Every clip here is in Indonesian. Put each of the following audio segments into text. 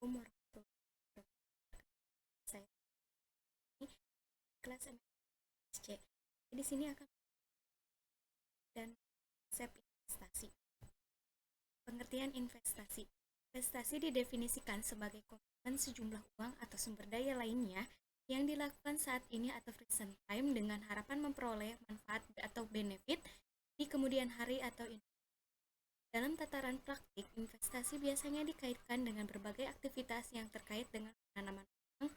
Assalamualaikum warahmatullahi wabarakatuh. Saya ini kelas MSC. Di sini akan dan konsep investasi. Pengertian investasi. Investasi didefinisikan sebagai komitmen sejumlah uang atau sumber daya lainnya yang dilakukan saat ini atau recent time dengan harapan memperoleh manfaat atau benefit di kemudian hari atau dalam tataran praktik, investasi biasanya dikaitkan dengan berbagai aktivitas yang terkait dengan penanaman uang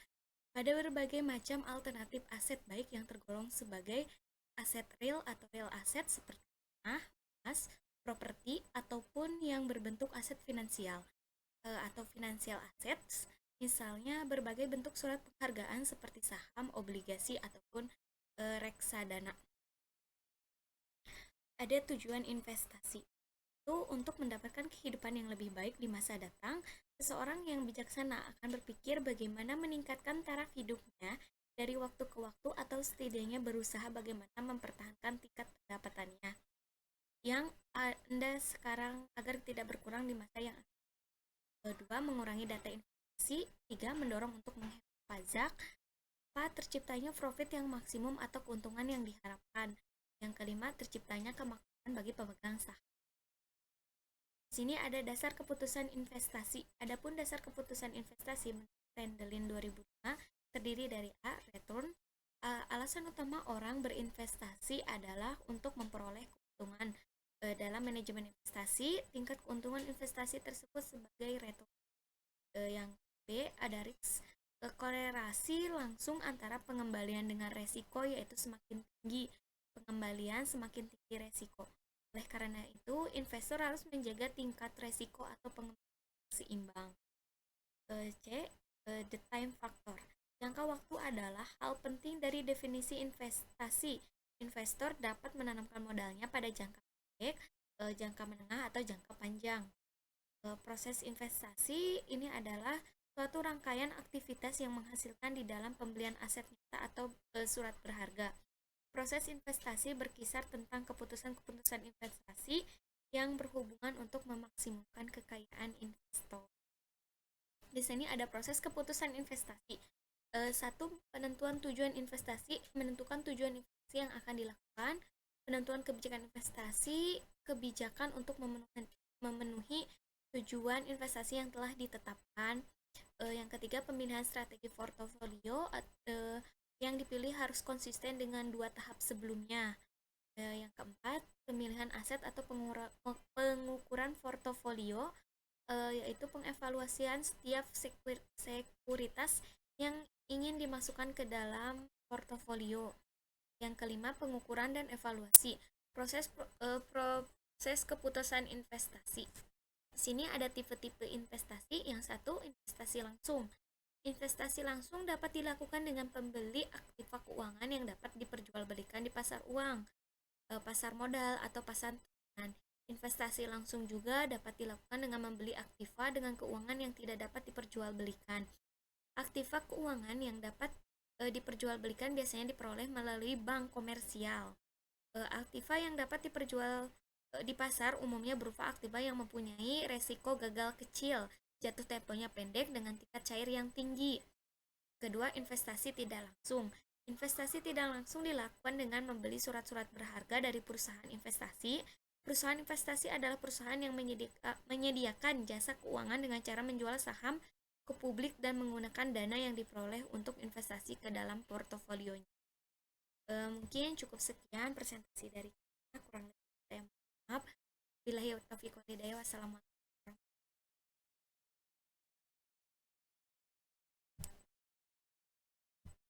pada berbagai macam alternatif aset baik yang tergolong sebagai aset real atau real aset seperti tanah, emas, properti, ataupun yang berbentuk aset finansial atau financial assets, misalnya berbagai bentuk surat penghargaan seperti saham, obligasi, ataupun reksadana. Ada tujuan investasi itu untuk mendapatkan kehidupan yang lebih baik di masa datang. Seseorang yang bijaksana akan berpikir bagaimana meningkatkan taraf hidupnya dari waktu ke waktu atau setidaknya berusaha bagaimana mempertahankan tingkat pendapatannya yang Anda sekarang agar tidak berkurang di masa yang akan. Kedua, mengurangi data investasi. Tiga, mendorong untuk menghemat pajak. Empat, terciptanya profit yang maksimum atau keuntungan yang diharapkan. Yang kelima, terciptanya kemakmuran bagi pemegang saham. Di sini ada dasar keputusan investasi. Adapun dasar keputusan investasi menurut Rendelin 2005 terdiri dari A. Return. Alasan utama orang berinvestasi adalah untuk memperoleh keuntungan. Dalam manajemen investasi, tingkat keuntungan investasi tersebut sebagai return. Yang B. Ada risk. Korelasi langsung antara pengembalian dengan resiko, yaitu semakin tinggi pengembalian semakin tinggi resiko. Oleh karena itu, investor harus menjaga tingkat resiko atau pengembalian seimbang. C. The time factor. Jangka waktu adalah hal penting dari definisi investasi. Investor dapat menanamkan modalnya pada jangka pendek, jangka menengah, atau jangka panjang. Proses investasi ini adalah suatu rangkaian aktivitas yang menghasilkan di dalam pembelian aset nyata atau surat berharga. Proses investasi berkisar tentang keputusan-keputusan investasi yang berhubungan untuk memaksimalkan kekayaan investor. Di sini ada proses keputusan investasi. Satu, penentuan tujuan investasi, menentukan tujuan investasi yang akan dilakukan. Penentuan kebijakan investasi, kebijakan untuk memenuhi tujuan investasi yang telah ditetapkan. Yang ketiga, pemilihan strategi portofolio yang dipilih harus konsisten dengan dua tahap sebelumnya. Yang keempat, pemilihan aset atau pengukuran portofolio, yaitu pengevaluasian setiap sekuritas yang ingin dimasukkan ke dalam portofolio. Yang kelima, pengukuran dan evaluasi. Proses keputusan investasi. Di sini ada tipe-tipe investasi. Yang satu, investasi langsung. Investasi langsung dapat dilakukan dengan pembeli aktiva keuangan yang dapat diperjualbelikan di pasar uang, pasar modal, atau pasar tahunan. Investasi langsung juga dapat dilakukan dengan membeli aktiva dengan keuangan yang tidak dapat diperjualbelikan. Aktiva keuangan yang dapat diperjualbelikan biasanya diperoleh melalui bank komersial. Aktiva yang dapat diperjual di pasar umumnya berupa aktiva yang mempunyai resiko gagal kecil, jatuh temponya pendek dengan tingkat cair yang tinggi. Kedua, investasi tidak langsung. Investasi tidak langsung dilakukan dengan membeli surat-surat berharga dari perusahaan investasi. Perusahaan investasi adalah perusahaan yang menyediakan jasa keuangan dengan cara menjual saham ke publik dan menggunakan dana yang diperoleh untuk investasi ke dalam portofolionya. Mungkin cukup sekian presentasi dari kita, kurang lebih saya mohon maaf. Billahi taufiq wal hidayah. Wassalamualaikum.